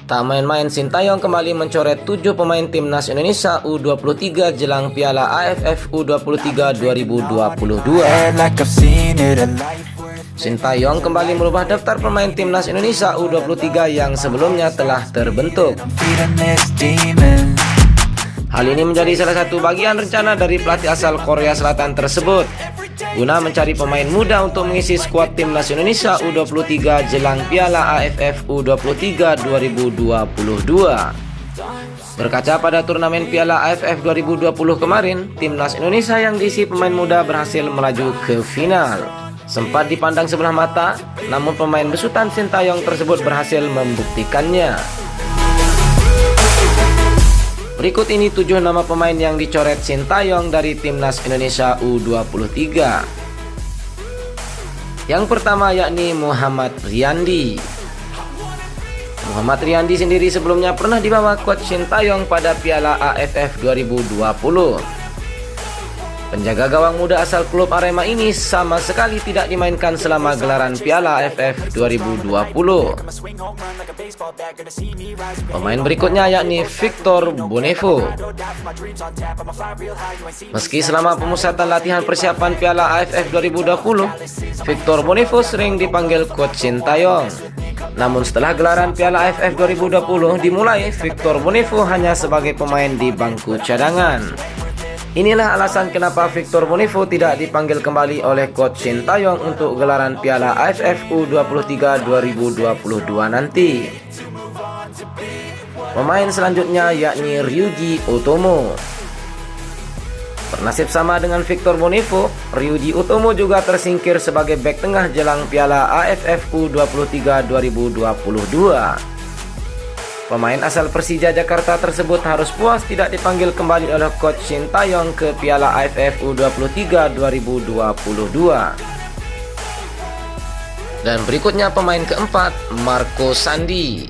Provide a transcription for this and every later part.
Tak main-main, Sintayong kembali mencoret 7 pemain timnas Indonesia U23 jelang Piala AFF U23 2022. Sintayong kembali merubah daftar pemain timnas Indonesia U23 yang sebelumnya telah terbentuk. Hal ini menjadi salah satu bagian rencana dari pelatih asal Korea Selatan tersebut, guna mencari pemain muda untuk mengisi skuad timnas Indonesia U23 jelang Piala AFF U23 2022. Berkaca pada turnamen Piala AFF 2020 kemarin, timnas Indonesia yang diisi pemain muda berhasil melaju ke final. Sempat dipandang sebelah mata, namun pemain besutan Sintayong tersebut berhasil membuktikannya. Berikut ini 7 nama pemain yang dicoret Sintayong dari timnas Indonesia U23. Yang pertama yakni Muhammad Riyandi. Muhammad Riyandi sendiri sebelumnya pernah dibawa coach Sintayong pada Piala AFF 2020. Penjaga gawang muda asal klub Arema ini sama sekali tidak dimainkan selama gelaran Piala AFF 2020. Pemain berikutnya yakni Victor Bonevo. Meski selama pemusatan latihan persiapan Piala AFF 2020, Victor Bonevo sering dipanggil coach Sintayong. Namun setelah gelaran Piala AFF 2020 dimulai, Victor Bonevo hanya sebagai pemain di bangku cadangan. Inilah alasan kenapa Victor Bonevo tidak dipanggil kembali oleh coach Sintayong untuk gelaran Piala AFF U23 2022 nanti. Pemain selanjutnya yakni Ryuji Otomo. Bernasib sama dengan Victor Bonevo, Ryuji Otomo juga tersingkir sebagai bek tengah jelang Piala AFF U23 2022. Pemain asal Persija Jakarta tersebut harus puas tidak dipanggil kembali oleh coach Sintayong ke Piala AFF U23 2022. Dan berikutnya pemain keempat, Marco Sandi.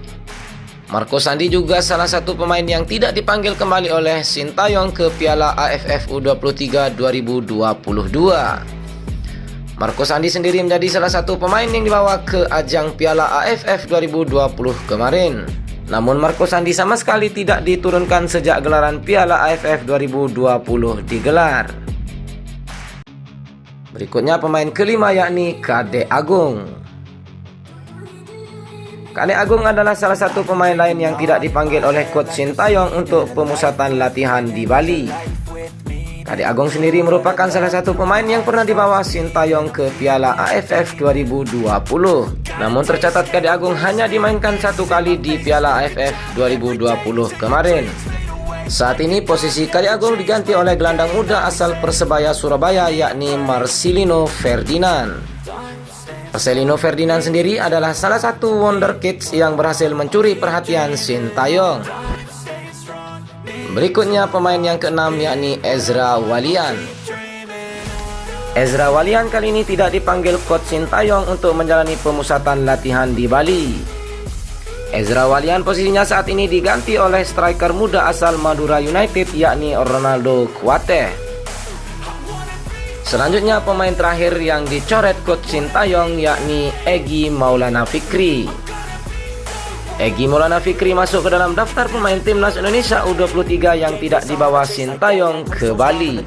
Marco Sandi juga salah satu pemain yang tidak dipanggil kembali oleh Sintayong ke Piala AFF U23 2022. Marco Sandi sendiri menjadi salah satu pemain yang dibawa ke ajang Piala AFF 2020 kemarin. Namun Marco Sandi sama sekali tidak diturunkan sejak gelaran Piala AFF 2020 digelar. Berikutnya pemain kelima yakni Kade Agung. Kade Agung adalah salah satu pemain lain yang tidak dipanggil oleh coach Sintayong untuk pemusatan latihan di Bali. Kade Agung sendiri merupakan salah satu pemain yang pernah dibawa Sintayong ke Piala AFF 2020. Namun tercatat Kade Agung hanya dimainkan satu kali di Piala AFF 2020 kemarin. Saat ini posisi Kade Agung diganti oleh gelandang muda asal Persebaya Surabaya yakni Marcelino Ferdinand. Marcelino Ferdinand sendiri adalah salah satu wonderkids yang berhasil mencuri perhatian Sintayong. Berikutnya pemain yang keenam yakni Ezra Walian. Ezra Walian kali ini tidak dipanggil coach Sintayong untuk menjalani pemusatan latihan di Bali. Ezra Walian posisinya saat ini diganti oleh striker muda asal Madura United yakni Ronaldo Kuate. Selanjutnya pemain terakhir yang dicoret coach Sintayong yakni Egy Maulana Fikri. Egy Maulana Fikri masuk ke dalam daftar pemain timnas Indonesia U23 yang tidak dibawa Sintayong ke Bali.